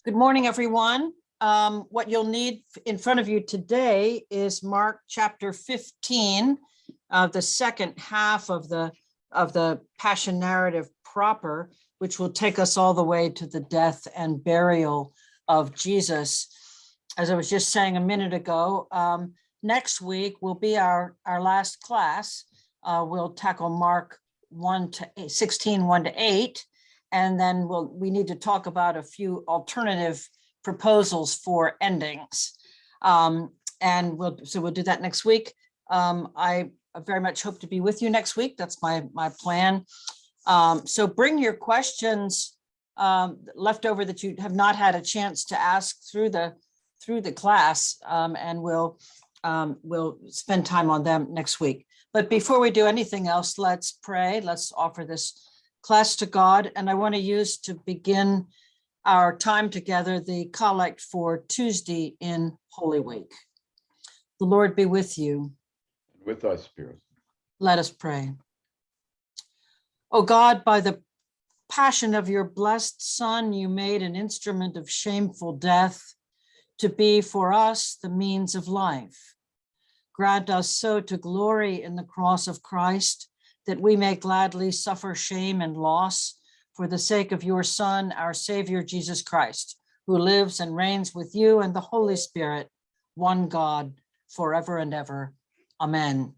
Good morning, everyone. What you'll need in front of you today is Mark chapter 15, the second half of the Passion narrative proper, which will take us all the way to the death and burial of Jesus. As I was just saying a minute ago, next week will be our last class. We'll tackle Mark 16, 1 to 8. And then we need to talk about a few alternative proposals for endings. And we'll do that next week. I very much hope to be with you next week. That's my plan. So bring your questions left over that you have not had a chance to ask through the class, and we'll spend time on them next week. But before we do anything else, let's pray. Let's offer this class to God. And I want to use to begin our time together the collect for Tuesday in Holy Week. The Lord be with you. With thy spirit. Let us pray. O God, by the passion of your blessed Son, you made an instrument of shameful death to be for us the means of life. Grant us so to glory in the cross of Christ, that we may gladly suffer shame and loss for the sake of your Son, our Savior, Jesus Christ, who lives and reigns with you and the Holy Spirit, one God, forever and ever. Amen.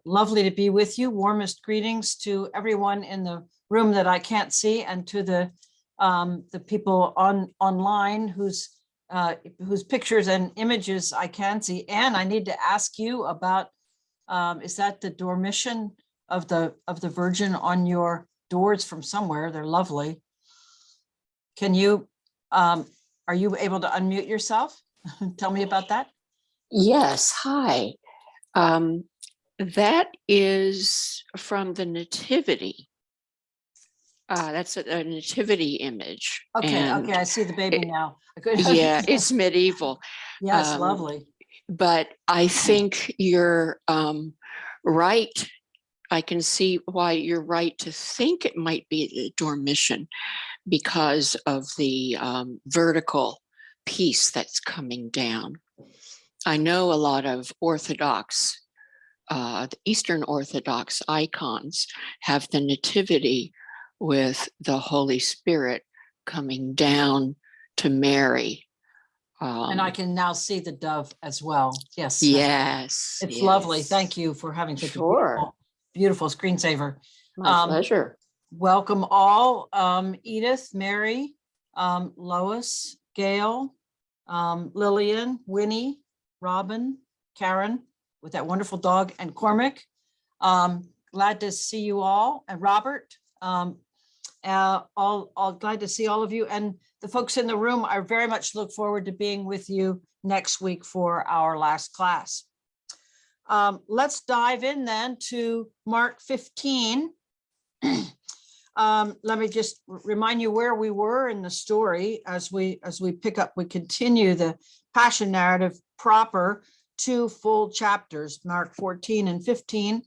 Lovely to be with you. Warmest greetings to everyone in the room that I can't see, and to the people online whose pictures and images I can see. And I need to ask you about, is that the Dormition of the Virgin on your doors from somewhere? They're lovely. Can you, are you able to unmute yourself? Tell me about that. Yes, hi. That is from the Nativity. That's a nativity image. Okay, okay, I see the baby now. Yeah, it's medieval. Yes, lovely. But I think you're right. I can see why you're right to think it might be the Dormition because of the vertical piece that's coming down. I know a lot of Orthodox, the Eastern Orthodox icons have the Nativity with the Holy Spirit coming down to Mary. And I can now see the dove as well. Yes. Yes. It's yes. lovely. Thank you for having such a beautiful screensaver. My pleasure. Welcome all. Edith, Mary, Lois, Gail, Lillian, Winnie, Robin, Karen, with that wonderful dog, and Cormac. Glad to see you all, and Robert. All glad to see all of you, and the folks in the room. I very much look forward to being with you next week for our last class. Let's dive in then to Mark 15. Let me just remind you where we were in the story as we continue the Passion narrative proper, 2 full chapters, Mark 14 and 15.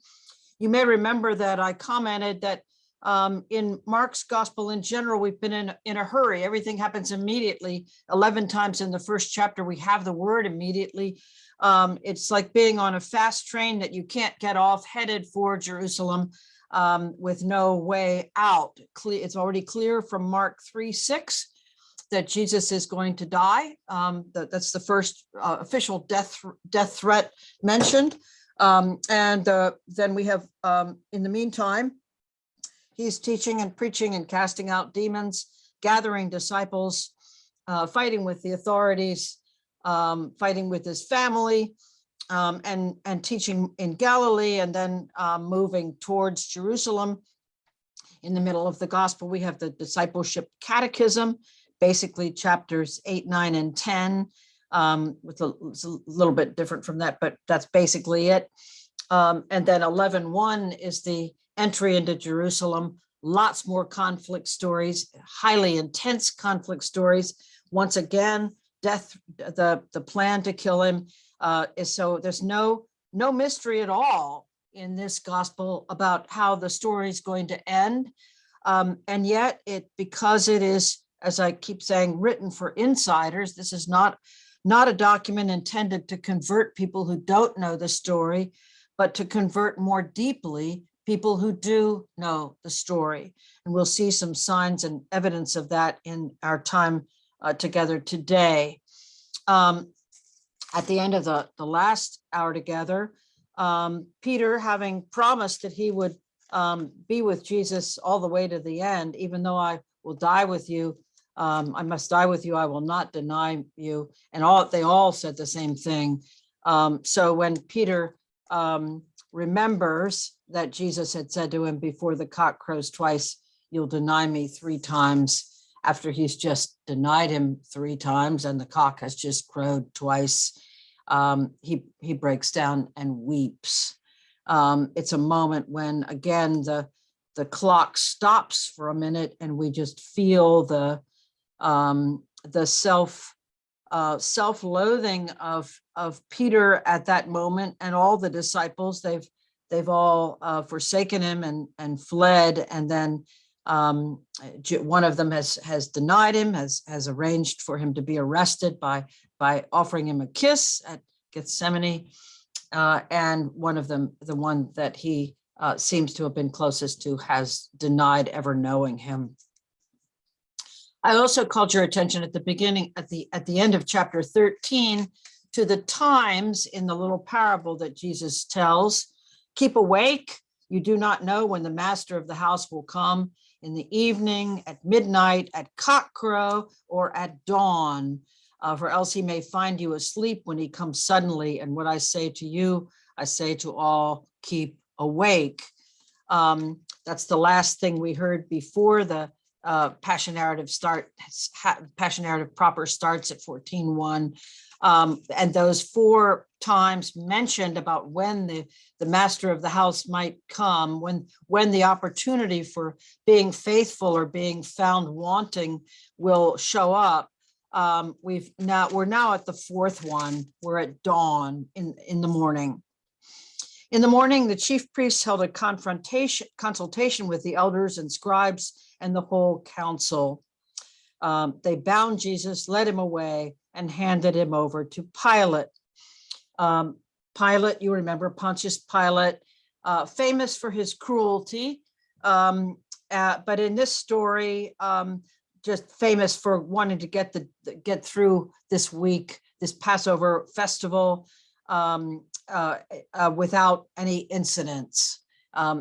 You may remember that I commented that in Mark's gospel in general, we've been in a hurry. Everything happens immediately. 11 times in the first chapter, we have the word immediately. It's like being on a fast train that you can't get off, headed for Jerusalem with no way out. It's already clear from Mark 3:6 that Jesus is going to die. That's the first official death threat mentioned. Then we have, in the meantime, he's teaching and preaching and casting out demons, gathering disciples, fighting with the authorities, fighting with his family, and teaching in Galilee, and then moving towards Jerusalem. In the middle of the gospel, we have the discipleship catechism, basically chapters 8, 9, and 10, it's a little bit different from that, but that's basically it. And then 11:1 is the entry into Jerusalem. Lots more conflict stories, highly intense conflict stories. Once again, death, the plan to kill him is, so there's no mystery at all in this gospel about how the story is going to end. And yet because it is, as I keep saying, written for insiders, this is not a document intended to convert people who don't know the story, but to convert more deeply people who do know the story. And we'll see some signs and evidence of that in our time together today. At the end of the last hour together, Peter, having promised that he would be with Jesus all the way to the end, even though I will die with you, I must die with you, I will not deny you. And they all said the same thing. So when Peter remembers that Jesus had said to him, before the cock crows twice, you'll deny me 3 times, after he's just denied him 3 times and the cock has just crowed twice, he breaks down and weeps. It's a moment when, again, the clock stops for a minute and we just feel the self-loathing of Peter at that moment, and all the disciples. They've all forsaken him and fled, and then one of them has denied him, has arranged for him to be arrested by offering him a kiss at Gethsemane, and one of them, the one that he seems to have been closest to, has denied ever knowing him. I also called your attention at the beginning, at the end of chapter 13, to the times in the little parable that Jesus tells. Keep awake. You do not know when the master of the house will come, in the evening, at midnight, at cockcrow, or at dawn, for else he may find you asleep when he comes suddenly. And what I say to you, I say to all, keep awake. That's the last thing we heard before the Passion narrative Passion narrative proper starts at 14:1. And those 4 times mentioned about when the master of the house might come, when the opportunity for being faithful or being found wanting will show up. We're now at the 4th one. We're at dawn in the morning. In the morning, the chief priests held a consultation with the elders and scribes and the whole council. They bound Jesus, led him away, and handed him over to Pilate. Pilate, you remember Pontius Pilate, famous for his cruelty, but in this story, just famous for wanting to get through this week, this Passover festival, without any incidents.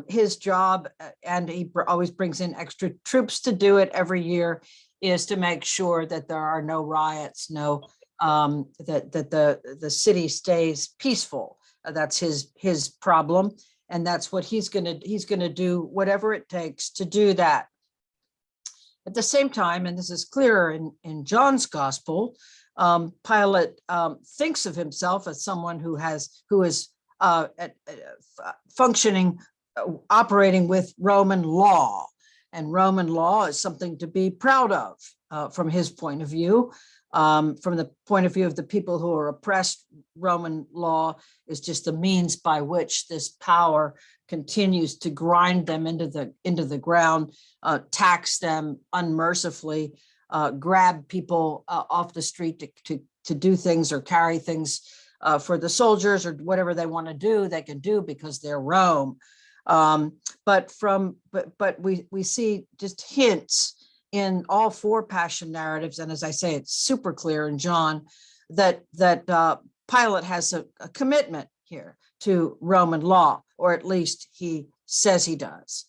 His job, and he always brings in extra troops to do it every year, is to make sure that there are no riots, that the city stays peaceful. That's his problem, and that's what he's gonna do, whatever it takes to do that. At the same time, and this is clearer in John's gospel, Pilate thinks of himself as someone who is functioning, operating with Roman law, and Roman law is something to be proud of from his point of view. From the point of view of the people who are oppressed, Roman law is just the means by which this power continues to grind them into the ground, tax them unmercifully, grab people off the street to do things or carry things for the soldiers, or whatever they want to do, they can do because they're Rome. But we see just hints in all 4 passion narratives, and as I say, it's super clear in John that Pilate has a commitment here to Roman law, or at least he says he does.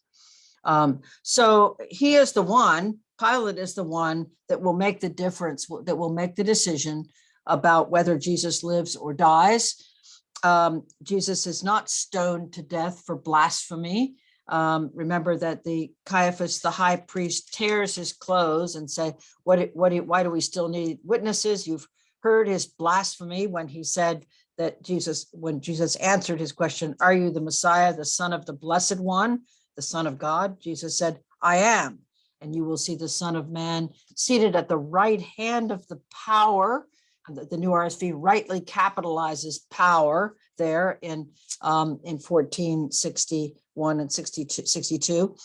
So he is the one, Pilate is the one that will make the difference, that will make the decision about whether Jesus lives or dies. Jesus is not stoned to death for blasphemy. Remember that Caiaphas, the high priest, tears his clothes and say, why do we still need witnesses? You've heard his blasphemy when he said that when Jesus answered his question, are you the Messiah, the Son of the Blessed One, the Son of God? Jesus said, I am. And you will see the Son of Man seated at the right hand of the power. The New RSV rightly capitalizes power there in 1461 and 62.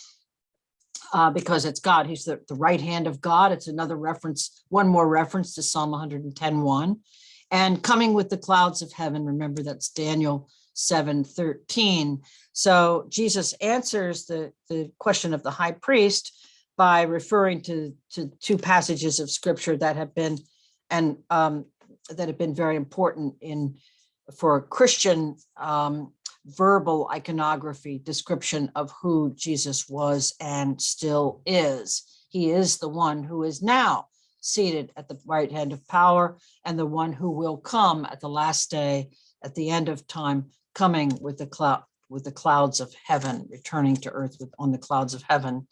because it's God. He's the right hand of God. It's another reference, one more reference to Psalm 110:1. And coming with the clouds of heaven, remember that's Daniel 7:13. So Jesus answers the question of the high priest by referring to two passages of scripture that have been very important for Christian verbal iconography, description of who Jesus was and still is. He is the one who is now seated at the right hand of power, and the one who will come at the last day, at the end of time, coming with the clouds of heaven, returning to earth on the clouds of heaven.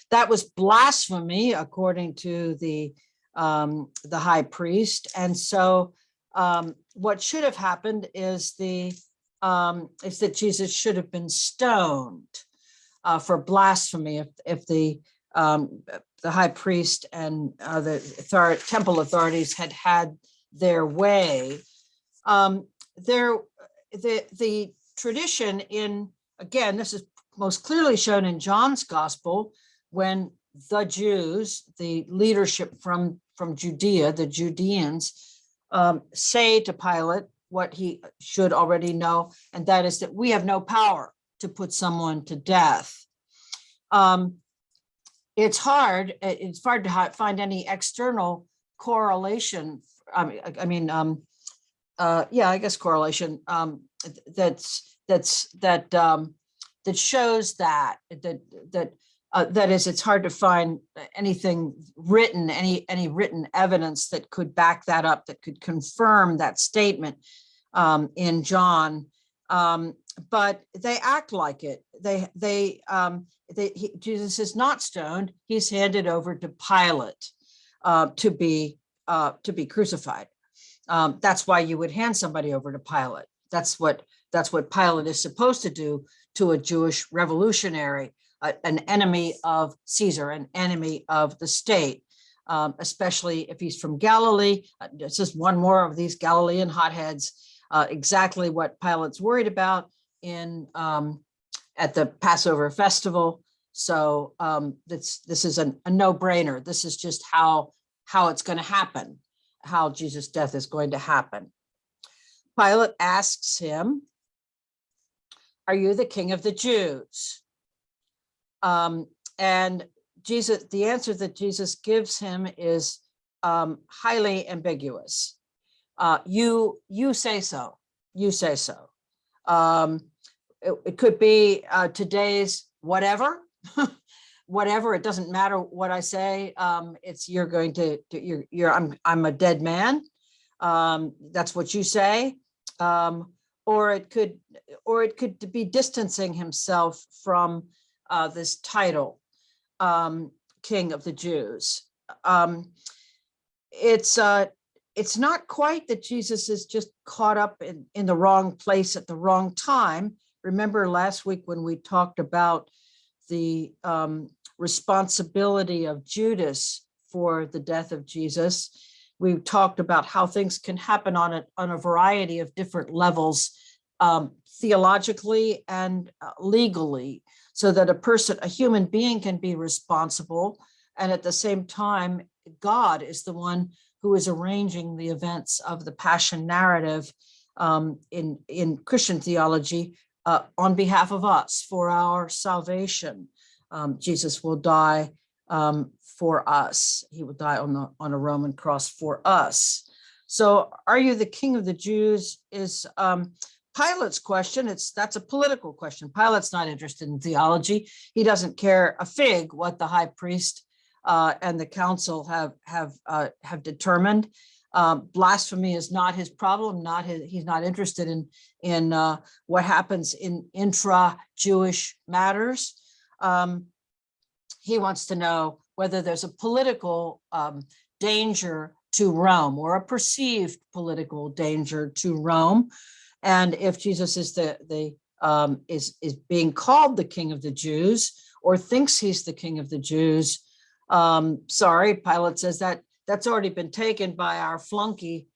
That was blasphemy, according to the high priest. And so what should have happened is that Jesus should have been stoned for blasphemy if the high priest and the temple authorities had their way. The tradition again, this is most clearly shown in John's gospel, when the Jews, the leadership from Judea, the Judeans, say to Pilate what he should already know, and that is that we have no power to put someone to death. It's hard to find any external correlation. Correlation that shows that is, it's hard to find anything written, any written evidence that could back that up, that could confirm that statement in John. But they act like it. Jesus is not stoned. He's handed over to Pilate to be crucified. That's why you would hand somebody over to Pilate. That's what Pilate is supposed to do to a Jewish revolutionary, an enemy of Caesar, an enemy of the state, especially if he's from Galilee. It's just one more of these Galilean hotheads. Exactly what Pilate's worried about at the Passover festival. So this is a no-brainer. This is just how it's going to happen, how Jesus' death is going to happen. Pilate asks him, "Are you the king of the Jews?" And Jesus, the answer that Jesus gives him is highly ambiguous. You say so. You say so. It could be today's whatever, whatever. It doesn't matter what I say. It's I'm a dead man. That's what you say. Or it could be distancing himself from this title, King of the Jews. It's not quite that Jesus is just caught up in the wrong place at the wrong time. Remember last week when we talked about the responsibility of Judas for the death of Jesus, we talked about how things can happen on a variety of different levels, theologically and legally, so that a human being can be responsible, and at the same time, God is the one who is arranging the events of the Passion narrative in Christian theology on behalf of us, for our salvation. Jesus will die for us. He will die on a Roman cross for us. So, are you the king of the Jews is Pilate's question. That's a political question. Pilate's not interested in theology. He doesn't care a fig what the high priest and the council have determined. Blasphemy is not his problem. He's not interested in what happens in intra-Jewish matters. He wants to know whether there's a political danger to Rome, or a perceived political danger to Rome, and if Jesus is is being called the King of the Jews, or thinks he's the King of the Jews. Sorry, Pilate says that's already been taken by our flunky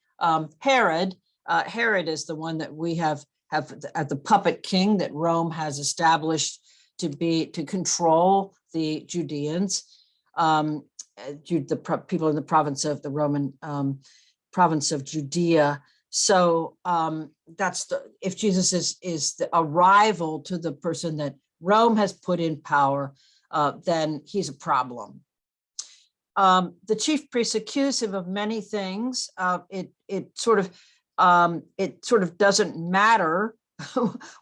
Herod. Herod is the one that we have the puppet king that Rome has established to control the Judeans, people in the province of the Roman province of Judea. So if Jesus is a rival to the person that Rome has put in power, then he's a problem. The chief priests accuse him of many things. It sort of doesn't matter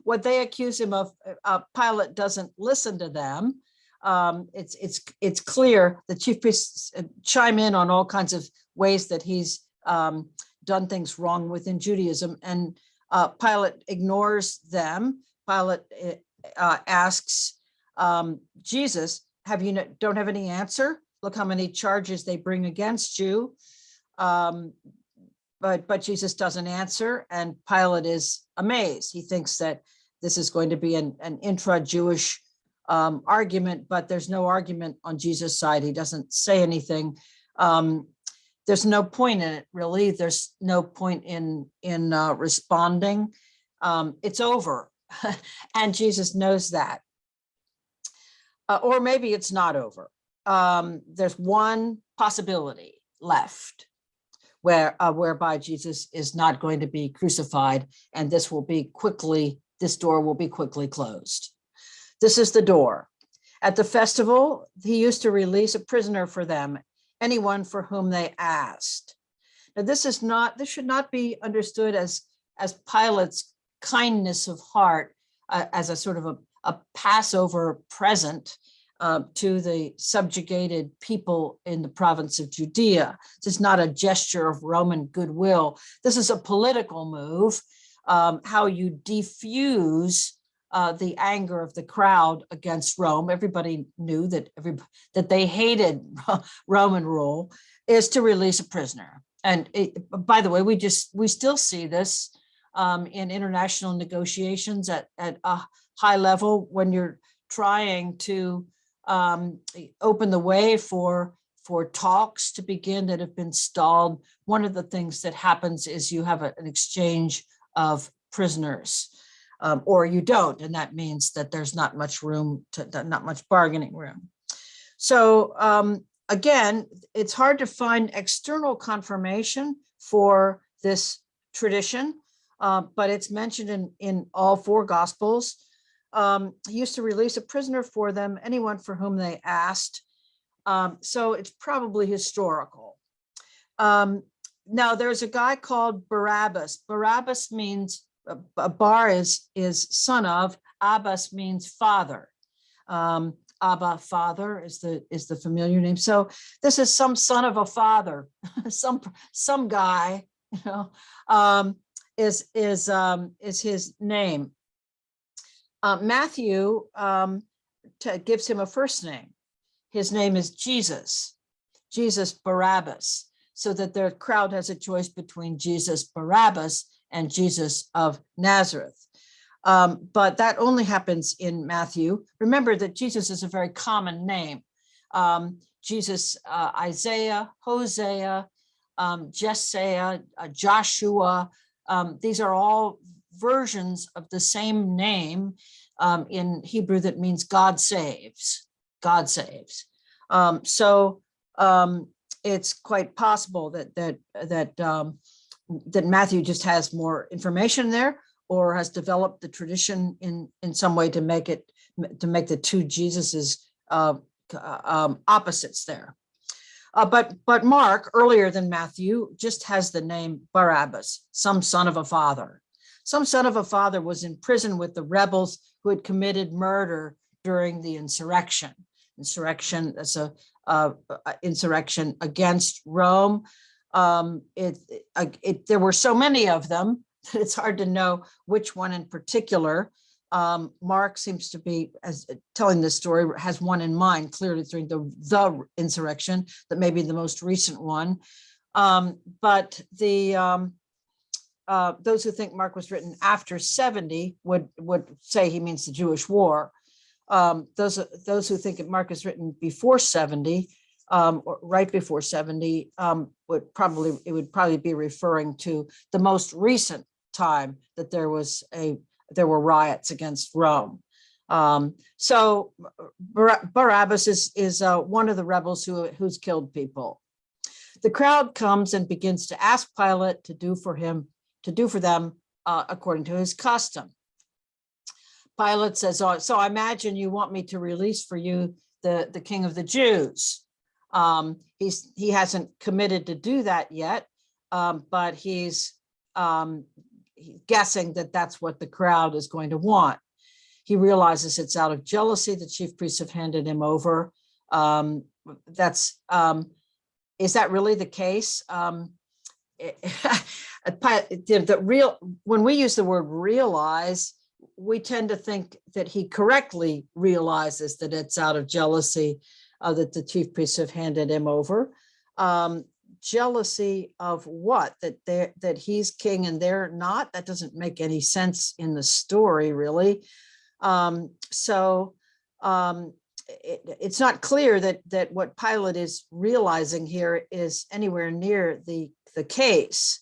what they accuse him of. Pilate doesn't listen to them. It's clear the chief priests chime in on all kinds of ways that he's done things wrong within Judaism, and Pilate ignores them. Pilate asks Jesus, don't have any answer? Look how many charges they bring against you. But Jesus doesn't answer, and Pilate is amazed. He thinks that this is going to be an intra-Jewish argument, but there's no argument on Jesus' side. He doesn't say anything. There's no point in it, really. There's no point in responding. It's over, and Jesus knows that. Or maybe it's not over. There's one possibility left, whereby Jesus is not going to be crucified, and this door will be quickly closed. This is the door. At the festival, he used to release a prisoner for them, anyone for whom they asked. Now, this should not be understood as Pilate's kindness of heart, as a sort of a Passover present to the subjugated people in the province of Judea. This is not a gesture of Roman goodwill. This is a political move, how you defuse the anger of the crowd against Rome. Everybody knew that they hated Roman rule, is to release a prisoner. And by the way, we still see this in international negotiations at a high level when you're trying to open the way for talks to begin that have been stalled. One of the things that happens is you have an exchange of prisoners, or you don't, and that means that there's not much bargaining room. So again, it's hard to find external confirmation for this tradition, but it's mentioned in all four Gospels. He used to release a prisoner for them, anyone for whom they asked. So it's probably historical. Now there's a guy called Barabbas. Barabbas means, Bar is son of, Abbas means father. Abba, father, is the familiar name. So this is some son of a father, some guy, is his name. Matthew gives him a first name. His name is Jesus Barabbas, so that the crowd has a choice between Jesus Barabbas and Jesus of Nazareth. But that only happens in Matthew. Remember that Jesus is a very common name. Jesus, Isaiah, Hosea, Jesiah, Joshua, these are all versions of the same name in Hebrew that means God saves. God saves. So it's quite possible that Matthew just has more information there, or has developed the tradition in some way to make the two Jesuses opposites there. But Mark, earlier than Matthew, just has the name Barabbas, some son of a father. Some son of a father was in prison with the rebels who had committed murder during the insurrection. Insurrection is a insurrection against Rome. There were so many of them that it's hard to know which one in particular. Mark seems to be, as telling this story, has one in mind clearly during the insurrection, that may be the most recent one. But those who think Mark was written after 70 would say he means the Jewish War. Those who think Mark is written before 70, or right before 70, would probably be referring to the most recent time that there were riots against Rome. So Barabbas is one of the rebels who's killed people. The crowd comes and begins to ask Pilate to do for them according to his custom. Pilate says, "Oh, so I imagine you want me to release for you the king of the Jews." He hasn't committed to do that yet, but he's guessing that that's what the crowd is going to want. He realizes it's out of jealousy. The chief priests have handed him over. Is that really the case? When we use the word realize, we tend to think that he correctly realizes that it's out of jealousy that the chief priests have handed him over. Jealousy of what? That he's king and they're not? That doesn't make any sense in the story, really. It's not clear that what Pilate is realizing here is anywhere near the case.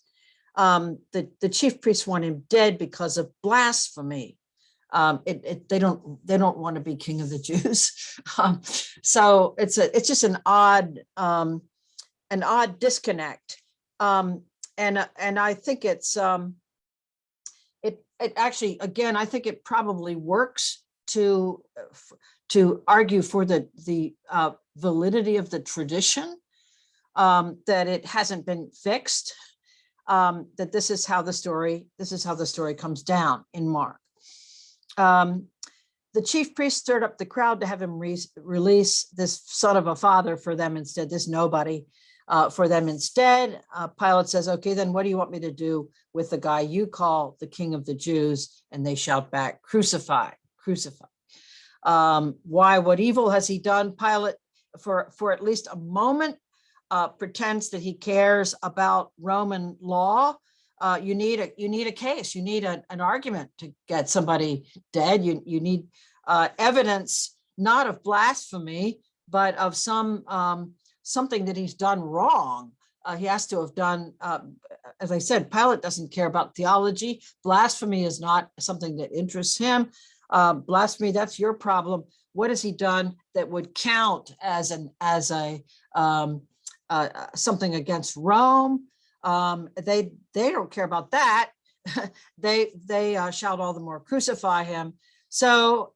The chief priests want him dead because of blasphemy. They don't want to be king of the Jews. So it's just an odd disconnect. And I think it actually, again, I think it probably works to argue for the validity of the tradition, that it hasn't been fixed, that this is how the story comes down in Mark. The chief priest stirred up the crowd to have him release this son of a father for them instead, this nobody for them instead. Pilate says, "Okay, then what do you want me to do with the guy you call the king of the Jews?" And they shout back, "Crucify, crucify." Why? What evil has he done? Pilate, for at least a moment, pretends that he cares about Roman law. You need a case. You need an argument to get somebody dead. You need evidence, not of blasphemy, but of something that he's done wrong. He has to have done, as I said, Pilate doesn't care about theology. Blasphemy is not something that interests him. Blasphemy, that's your problem. What has he done that would count as something against Rome? They don't care about that. they shout all the more, "Crucify him." So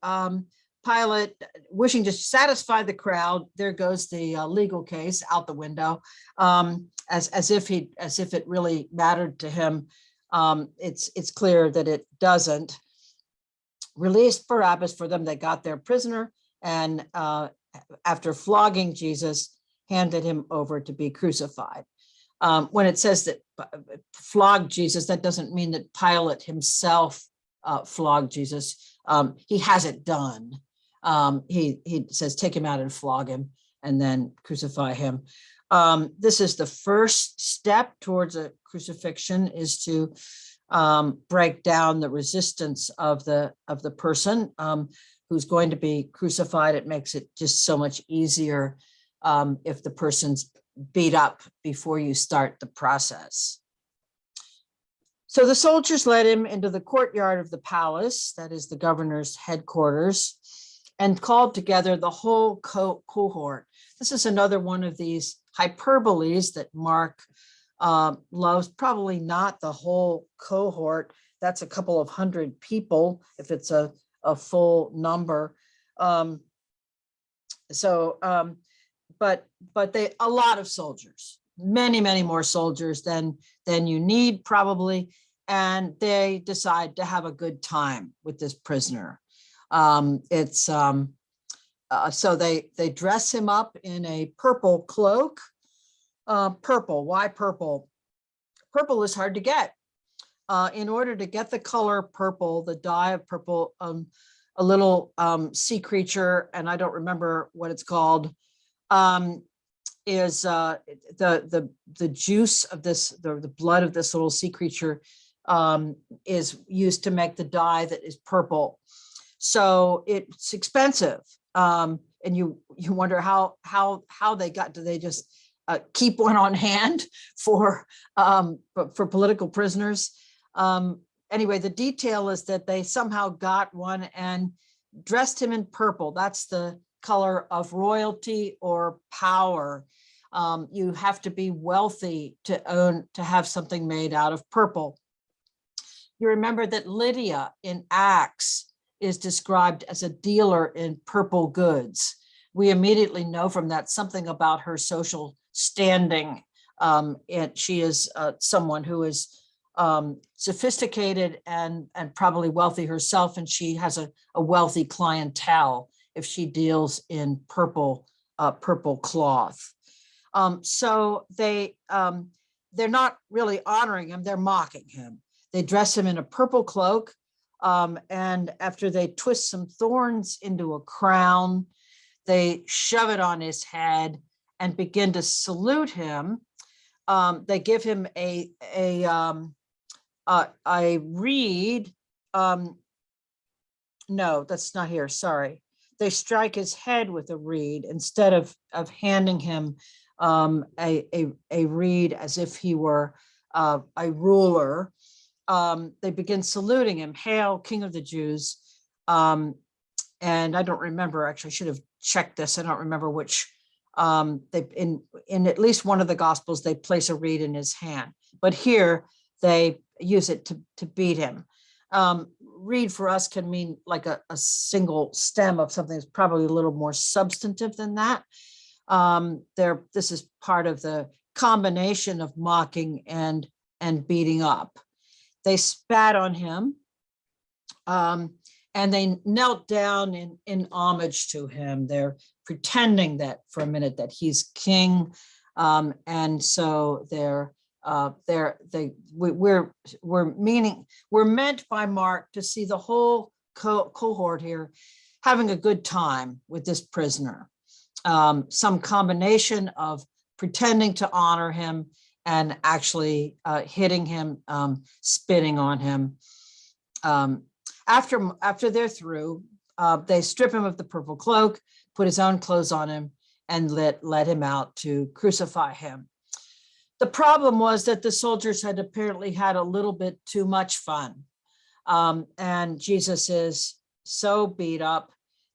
Pilate, wishing to satisfy the crowd, there goes the legal case out the window, as if it really mattered to him. It's clear that it doesn't. Released Barabbas for them. They got their prisoner, and after flogging Jesus, handed him over to be crucified. When it says that flogged Jesus, that doesn't mean that Pilate himself flogged Jesus. He has it done. He says, take him out and flog him and then crucify him. This is the first step towards a crucifixion, is to break down the resistance of the person who's going to be crucified. It makes it just so much easier if the person's beat up before you start the process. So the soldiers led him into the courtyard of the palace, that is the governor's headquarters, and called together the whole cohort. This is another one of these hyperboles that Mark loves. Probably not the whole cohort. That's a couple of hundred people if it's a full number. But a lot of soldiers, many more soldiers than you need probably, and they decide to have a good time with this prisoner. So they dress him up in a purple cloak. Purple, why purple? Purple is hard to get. In order to get the color purple, the dye of purple, a little sea creature, and I don't remember what it's called, is the juice of this, the blood of this little sea creature is used to make the dye that is purple. So it's expensive, and you wonder how they got. Do they just keep one on hand for political prisoners? Anyway, the detail is that they somehow got one, and dressed him in purple. That's the color of royalty or power. You have to be wealthy to have something made out of purple. You remember that Lydia in Acts is described as a dealer in purple goods. We immediately know from that something about her social standing. And she is someone who is sophisticated and probably wealthy herself, and she has a wealthy clientele if she deals in purple cloth. So they're not really honoring him, they're mocking him. They dress him in a purple cloak, and after they twist some thorns into a crown, they shove it on his head and begin to salute him. They give him a reed. No, that's not here. Sorry. They strike his head with a reed instead of handing him a reed as if he were a ruler. They begin saluting him. Hail, King of the Jews. And I don't remember, actually, I should have checked this. I don't remember which. They in at least one of the Gospels, they place a reed in his hand. But here they use it to beat him. Reed for us can mean like a single stem of something that's probably a little more substantive than that. This is part of the combination of mocking and beating up. They spat on him, and they knelt down in homage to him. They're pretending that for a minute that he's king, and so we're meant by Mark to see the whole cohort here having a good time with this prisoner. Some combination of pretending to honor him and actually hitting him, spitting on him. After they're through, they strip him of the purple cloak, put his own clothes on him, and let him out to crucify him. The problem was that the soldiers had apparently had a little bit too much fun. And Jesus is so beat up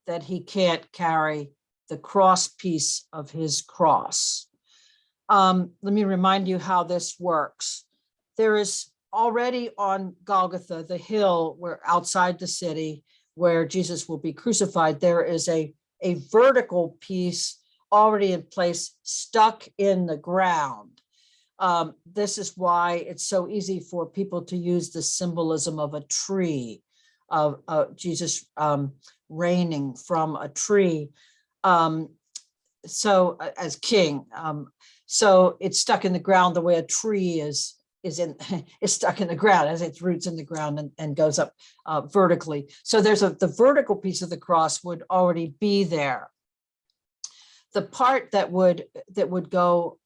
that he can't carry the cross piece of his cross. Let me remind you how this works. There is already on Golgotha, the hill where outside the city where Jesus will be crucified, there is a vertical piece already in place, stuck in the ground. This is why it's so easy for people to use the symbolism of a tree, of Jesus reigning from a tree. So as king, so it's stuck in the ground the way a tree is stuck in the ground, as its roots in the ground and goes up vertically. So there's the vertical piece of the cross would already be there. The part that would go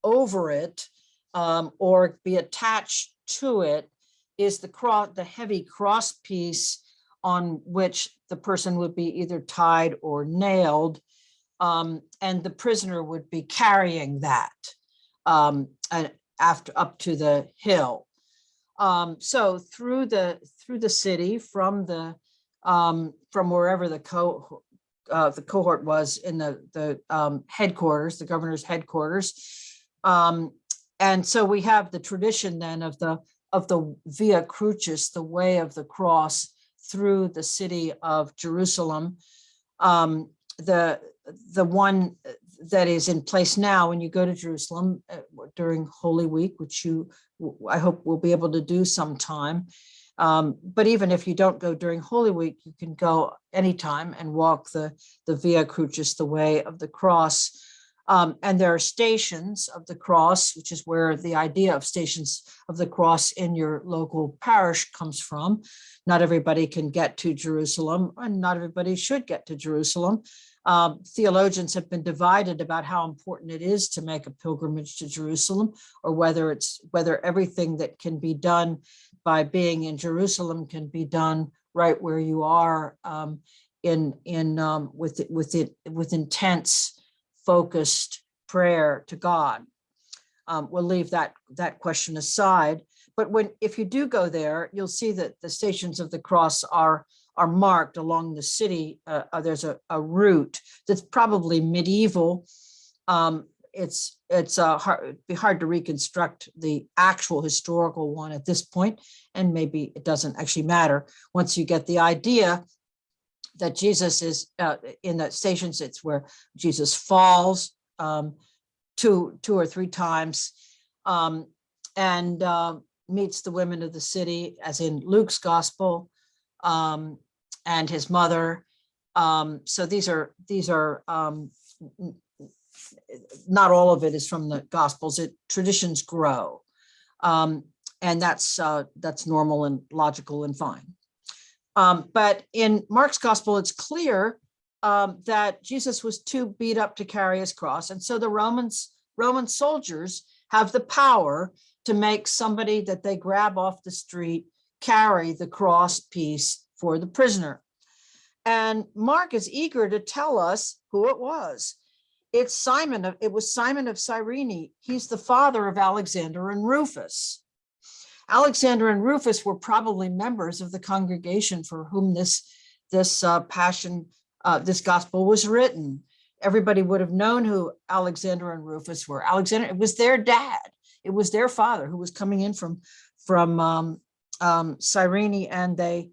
over it or be attached to it is the heavy cross piece on which the person would be either tied or nailed, and the prisoner would be carrying that up to the hill. So through the city, from wherever the cohort was in the headquarters, the governor's headquarters. And so we have the tradition then of the Via Crucis, the way of the cross through the city of Jerusalem. The one that is in place now when you go to Jerusalem during Holy Week, which I hope we'll be able to do sometime. But even if you don't go during Holy Week, you can go anytime and walk the Via Crucis, the way of the cross. And there are stations of the cross, which is where the idea of stations of the cross in your local parish comes from. Not everybody can get to Jerusalem, and not everybody should get to Jerusalem. Theologians have been divided about how important it is to make a pilgrimage to Jerusalem, or whether everything that can be done by being in Jerusalem can be done right where you are, with intense, focused prayer to God. We'll leave that question aside. But if you do go there, you'll see that the stations of the cross are are marked along the city. There's a route that's probably medieval. It's it'd be hard to reconstruct the actual historical one at this point, and maybe it doesn't actually matter once you get the idea that Jesus is in the stations. It's where Jesus falls two or three times, and meets the women of the city, as in Luke's gospel, and his mother. So these are not all of it is from the gospels. Traditions grow, and that's normal and logical and fine. But in Mark's gospel, it's clear that Jesus was too beat up to carry his cross. And so the Roman soldiers have the power to make somebody that they grab off the street carry the cross piece for the prisoner. And Mark is eager to tell us who it was. It was Simon of Cyrene. He's the father of Alexander and Rufus. Alexander and Rufus were probably members of the congregation for whom this gospel was written. Everybody would have known who Alexander and Rufus were. Alexander, it was their dad. It was their father who was coming in from Cyrene, and they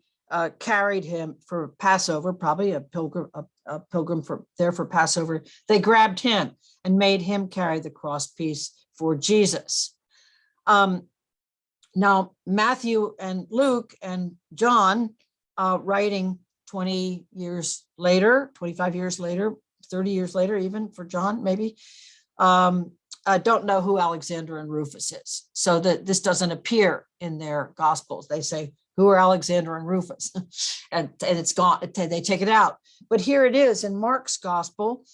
carried him for Passover, probably a pilgrim for Passover. They grabbed him and made him carry the cross piece for Jesus. Now, Matthew and Luke and John, writing 20 years later, 25 years later, 30 years later, even for John, maybe, don't know who Alexander and Rufus is. So that this doesn't appear in their gospels. They say, who are Alexander and Rufus? and it's gone, they take it out. But here it is in Mark's gospel,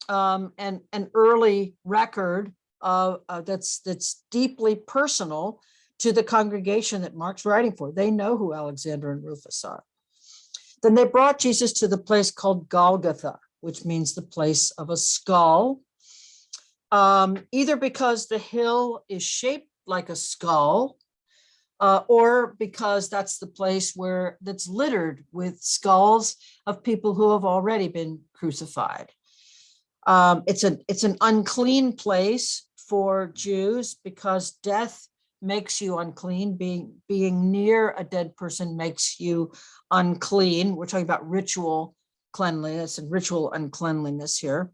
and an early record that's deeply personal to the congregation that Mark's writing for. They know who Alexander and Rufus are. Then they brought Jesus to the place called Golgotha, which means the place of a skull, either because the hill is shaped like a skull, or because that's the place that's littered with skulls of people who have already been crucified. It's an unclean place for Jews because death makes you unclean. Being near a dead person makes you unclean. We're talking about ritual cleanliness and ritual uncleanliness here.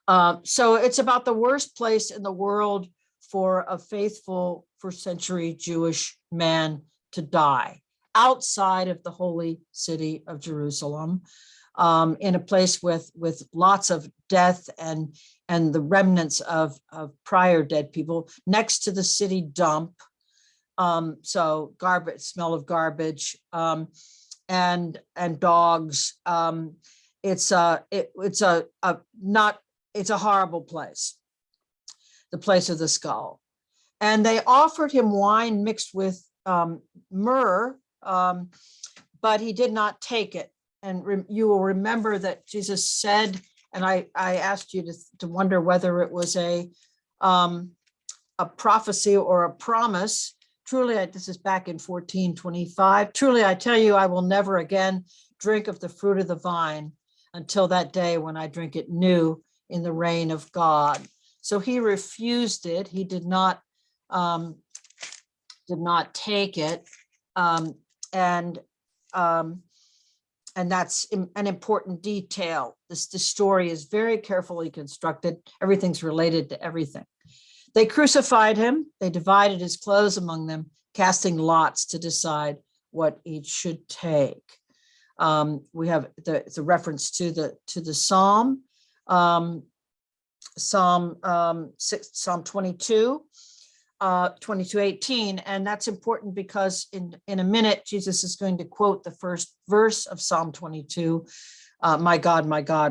So it's about the worst place in the world for a faithful first-century Jewish man to die, outside of the holy city of Jerusalem, in a place with lots of death and the remnants of prior dead people, next to the city dump. So garbage, smell of garbage, and dogs. It's a horrible place, the place of the skull. And they offered him wine mixed with myrrh, but he did not take it. And you will remember that Jesus said, and I asked you to wonder whether it was a prophecy or a promise. Truly, this is back in 14:25. Truly, I tell you, I will never again drink of the fruit of the vine until that day when I drink it new in the reign of God. So he refused it. He did not take it, and that's an important detail. The story is very carefully constructed. Everything's related to everything. They crucified him. They divided his clothes among them, casting lots to decide what each should take. We have the reference to the Psalm, Psalm 22. 22:18, and that's important because in a minute Jesus is going to quote the first verse of Psalm 22, my God,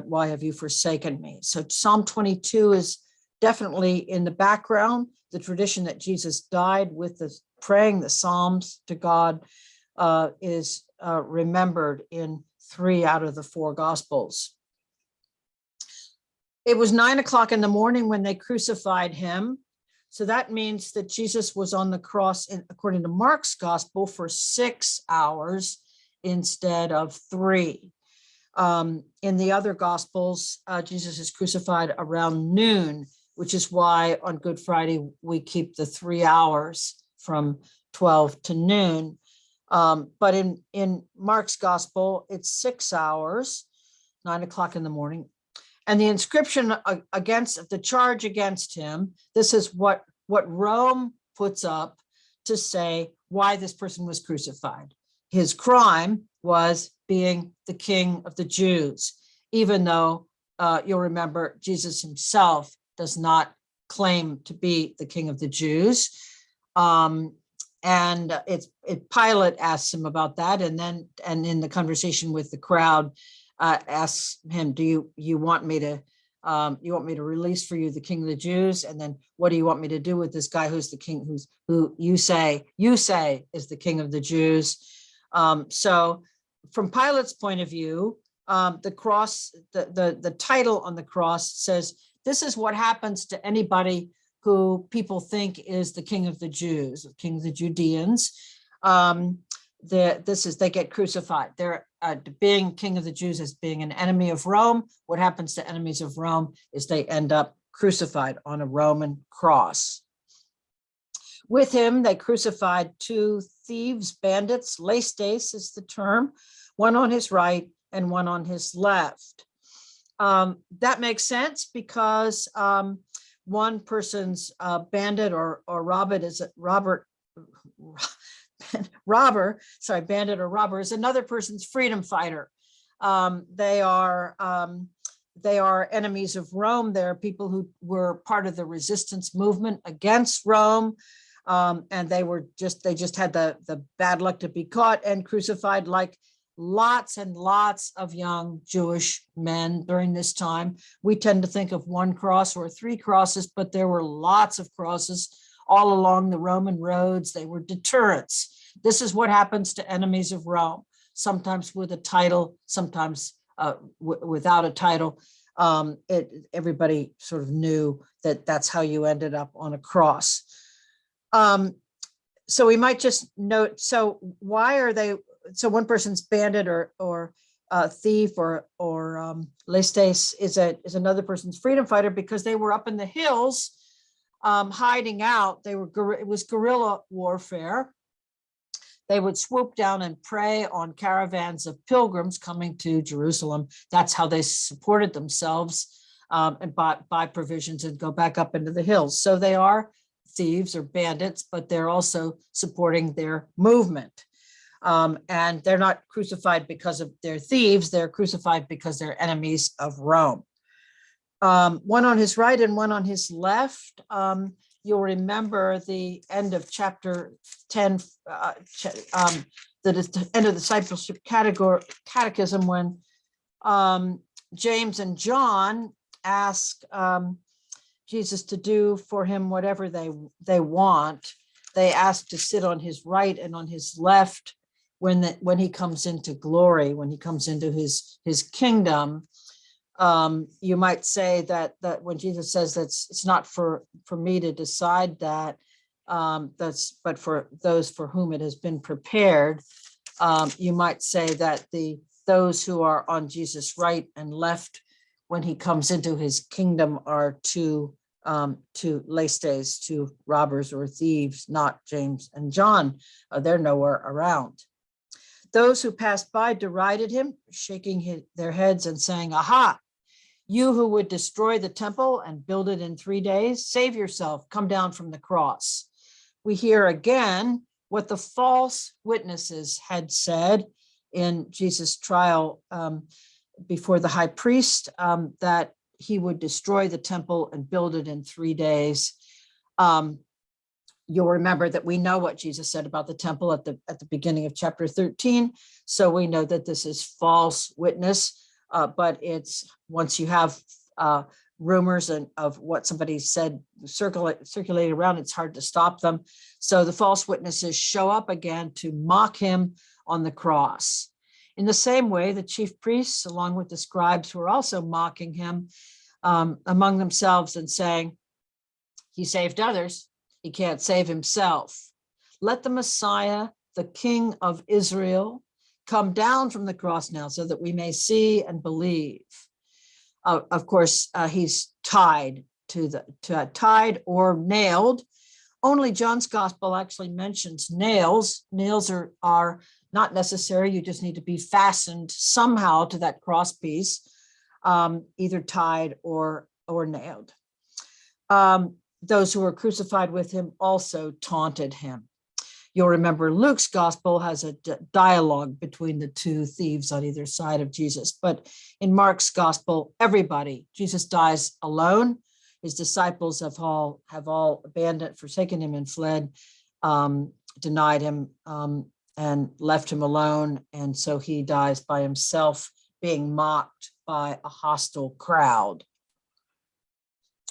why have you forsaken me? So Psalm 22 is definitely in the background. The tradition that Jesus died with praying the Psalms to God is remembered in 3 out of the 4 Gospels. It was 9 o'clock in the morning when they crucified him. So that means that Jesus was on the cross, according to Mark's gospel, for 6 hours instead of 3. In the other Gospels, Jesus is crucified around noon, which is why on Good Friday we keep the 3 hours from 12 to noon. But in Mark's Gospel, it's 6 hours, 9 o'clock in the morning. And the inscription against the charge against him, this is what Rome puts up to say why this person was crucified. His crime was being the king of the Jews, even though you'll remember Jesus himself does not claim to be the king of the Jews. And Pilate asks him about that, and in the conversation with the crowd, asks him, "Do you want me to release for you the king of the Jews? And then what do you want me to do with this guy who's the king, who you say is the king of the Jews?" So from Pilate's point of view, the cross, the title on the cross says, this is what happens to anybody who people think is the king of the Jews, king of the Judeans. They get crucified. They're being king of the Jews as being an enemy of Rome. What happens to enemies of Rome is they end up crucified on a Roman cross. With him, they crucified 2 thieves, bandits, lestes is the term, one on his right and one on his left. That makes sense because one person's bandit or robber is another person's freedom fighter. They are enemies of Rome. They're people who were part of the resistance movement against Rome. And they just had the bad luck to be caught and crucified, like lots and lots of young Jewish men during this time. We tend to think of 1 cross or 3 crosses, but there were lots of crosses all along the Roman roads. They were deterrents. This is what happens to enemies of Rome, sometimes with a title, sometimes without a title. Everybody sort of knew that that's how you ended up on a cross. So we might just note, so why are they, so one person's bandit or thief or lestes is another person's freedom fighter because they were up in the hills hiding out. It was guerrilla warfare. They would swoop down and prey on caravans of pilgrims coming to Jerusalem. That's how they supported themselves and buy provisions and go back up into the hills. So they are thieves or bandits, but they're also supporting their movement. And they're not crucified because of their thieves. They're crucified because they're enemies of Rome. One on his right and one on his left. You'll remember the end of chapter 10, the end of the discipleship catechism, when James and John ask Jesus to do for him whatever they want. They ask to sit on his right and on his left when he comes into glory, when he comes into his kingdom. You might say that when Jesus says that it's not for me to decide that, but for those for whom it has been prepared. You might say that those who are on Jesus' right and left when he comes into his kingdom are two lestes, 2 robbers or thieves, not James and John. They're nowhere around. Those who passed by derided him, shaking their heads and saying, "Aha, you who would destroy the temple and build it in 3 days, save yourself, come down from the cross." We hear again what the false witnesses had said in Jesus' trial before the high priest, that he would destroy the temple and build it in 3 days. You'll remember that we know what Jesus said about the temple at the beginning of chapter 13. So we know that this is false witness, but it's once you have rumors of what somebody said circulated around, it's hard to stop them. So the false witnesses show up again to mock him on the cross. In the same way, the chief priests, along with the scribes, were also mocking him among themselves and saying, "He saved others, he can't save himself. Let the Messiah, the King of Israel, come down from the cross now so that we may see and believe. Of course, he's tied tied or nailed. Only John's gospel actually mentions nails. Nails are not necessary. You just need to be fastened somehow to that cross piece, either tied or nailed. Those who were crucified with him also taunted him. You'll remember Luke's gospel has a dialogue between the two thieves on either side of Jesus. But in Mark's gospel, Jesus dies alone. His disciples have all abandoned, forsaken him and fled, denied him, and left him alone. And so he dies by himself, being mocked by a hostile crowd.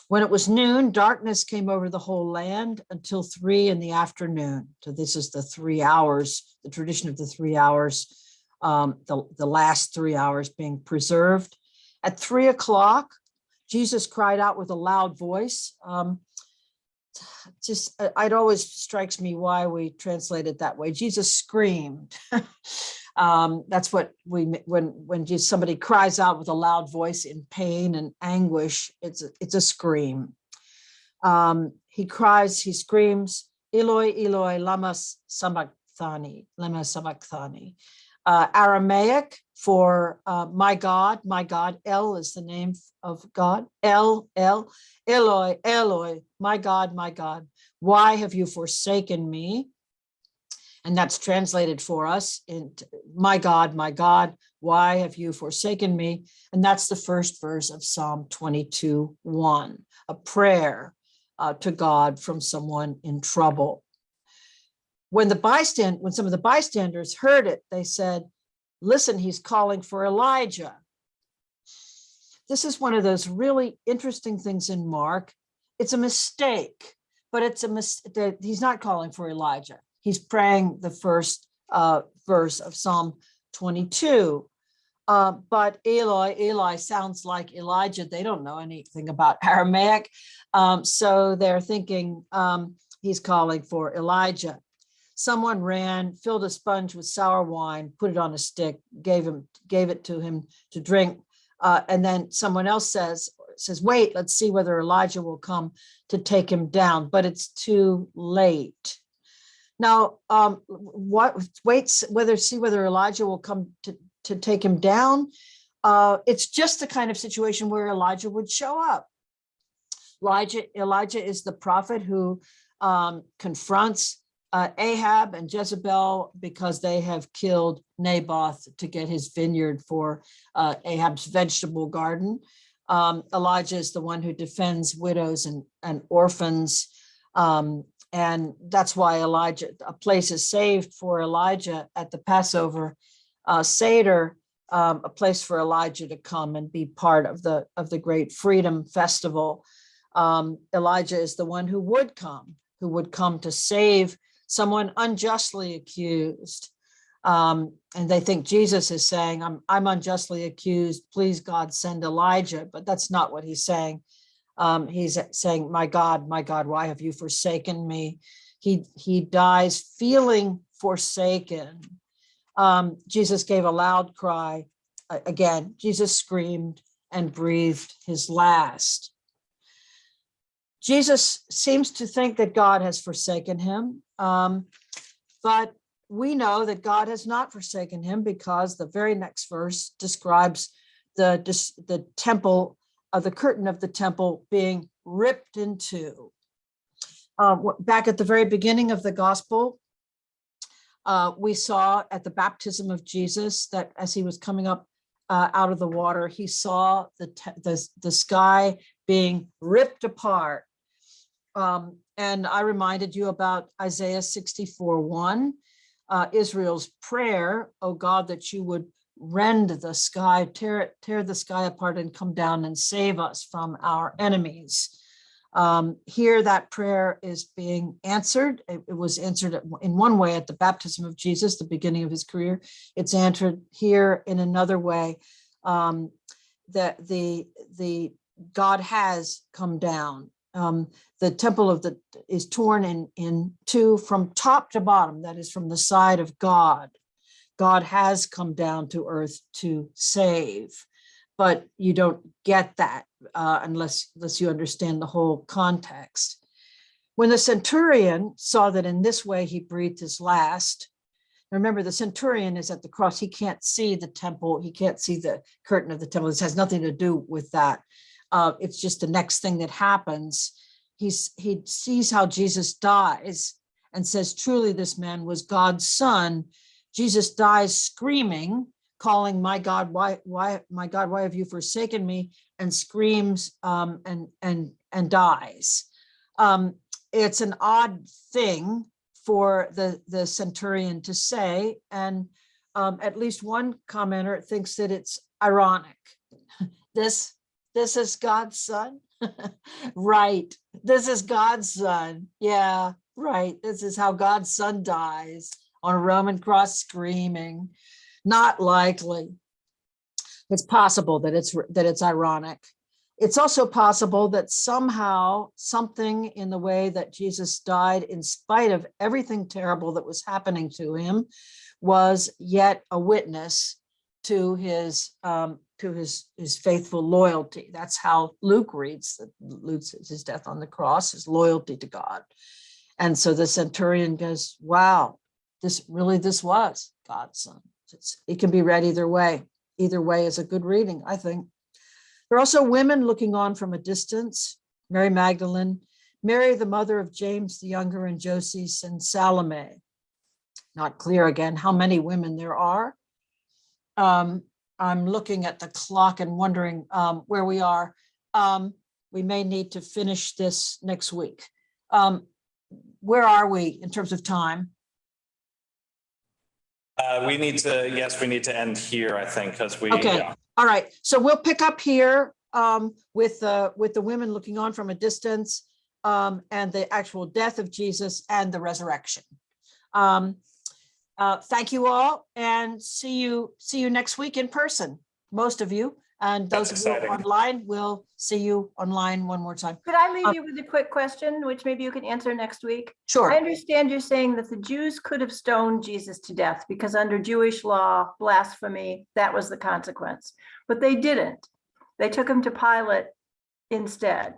When it was noon, darkness came over the whole land until 3 p.m. So this is the 3 hours, the tradition of the 3 hours, the last 3 hours being preserved. At 3 o'clock, Jesus cried out with a loud voice. It always strikes me why we translate it that way. Jesus screamed. That's what when somebody cries out with a loud voice in pain and anguish, it's a scream. He screams, Eloi, Eloi, lama sabachthani, Aramaic for my God, El is the name of God, El, Eloi, Eloi, my God, why have you forsaken me? And that's translated for us in my God, why have you forsaken me? And that's the first verse of Psalm 22:1, a prayer to God from someone in trouble. When some of the bystanders heard it, they said, listen, he's calling for Elijah. This is one of those really interesting things in Mark. It's a mistake, but he's not calling for Elijah. He's praying the first verse of Psalm 22. But Eli sounds like Elijah. They don't know anything about Aramaic. So they're thinking he's calling for Elijah. Someone ran, filled a sponge with sour wine, put it on a stick, gave it to him to drink. And then someone else says, wait, let's see whether Elijah will come to take him down. But it's too late. Now, see whether Elijah will come to take him down. It's just the kind of situation where Elijah would show up. Elijah is the prophet who confronts Ahab and Jezebel because they have killed Naboth to get his vineyard for Ahab's vegetable garden. Elijah is the one who defends widows and orphans. And that's why a place is saved for Elijah at the Passover Seder, a place for Elijah to come and be part of the great freedom festival. Elijah is the one who would come to save someone unjustly accused. And they think Jesus is saying, I'm unjustly accused. Please, God, send Elijah. But that's not what he's saying. He's saying, my God, why have you forsaken me? He dies feeling forsaken. Jesus gave a loud cry. Again, Jesus screamed and breathed his last. Jesus seems to think that God has forsaken him, but we know that God has not forsaken him because the very next verse describes the temple, the curtain of the temple being ripped in two. Back at the very beginning of the gospel, we saw at the baptism of Jesus that as he was coming up out of the water, he saw the sky being ripped apart. And I reminded you about Isaiah 64:1, Israel's prayer, oh God, that you would rend the sky, tear the sky apart and come down and save us from our enemies. Here, that prayer is being answered. It was answered in one way at the baptism of Jesus, the beginning of his career. It's answered here in another way. That the God has come down. The temple is torn in two from top to bottom. That is from the side of God. God has come down to earth to save. But you don't get that unless you understand the whole context. When the centurion saw that in this way he breathed his last, remember the centurion is at the cross. He can't see the temple. He can't see the curtain of the temple. This has nothing to do with that. It's just the next thing that happens. He sees how Jesus dies and says, truly, this man was God's son. Jesus dies screaming, calling, my God, why, my God, why have you forsaken me? And screams and dies. It's an odd thing for the centurion to say, and at least one commenter thinks that it's ironic. This is God's son. Right. This is God's son. Yeah, right. This is how God's son dies on a Roman cross screaming. Not likely. It's possible that it's ironic. It's also possible that somehow something in the way that Jesus died, in spite of everything terrible that was happening to him, was yet a witness to his faithful loyalty. That's how Luke reads his death on the cross, his loyalty to God. And so the centurion goes, wow, this was God's son. It can be read either way. Either way is a good reading, I think. There are also women looking on from a distance: Mary Magdalene, Mary, the mother of James the Younger, and Joses, and Salome. Not clear again how many women there are. I'm looking at the clock and wondering where we are. We may need to finish this next week. Where are we in terms of time? We need to end here, I think, because we. Okay. Yeah. All right. So we'll pick up here with the women looking on from a distance and the actual death of Jesus and the resurrection. Thank you all, and see you next week in person, most of you. And those That's of you exciting. online, we'll see you online one more time. Could I leave you with a quick question, which maybe you can answer next week? Sure. I understand you're saying that the Jews could have stoned Jesus to death because under Jewish law, blasphemy, that was the consequence. But they didn't. They took him to Pilate instead.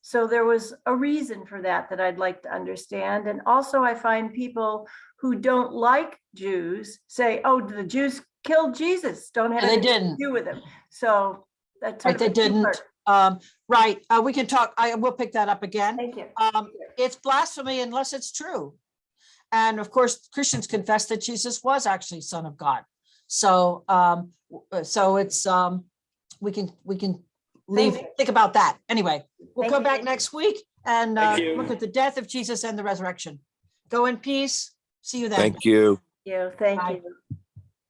So there was a reason for that I'd like to understand. And also I find people who don't like Jews say, oh, the Jews killed Jesus, don't have They anything didn't. to do with him. So that's Right, they didn't. Right. We can talk. I will pick that up again. Thank you. It's blasphemy unless it's true. And of course, Christians confess that Jesus was actually Son of God. So it's we can think about that. Anyway, we'll Thank come you. back next week and Thank you. look at the death of Jesus and the resurrection. Go in peace. See you then. Thank you. Thank Bye. you.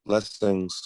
Blessings.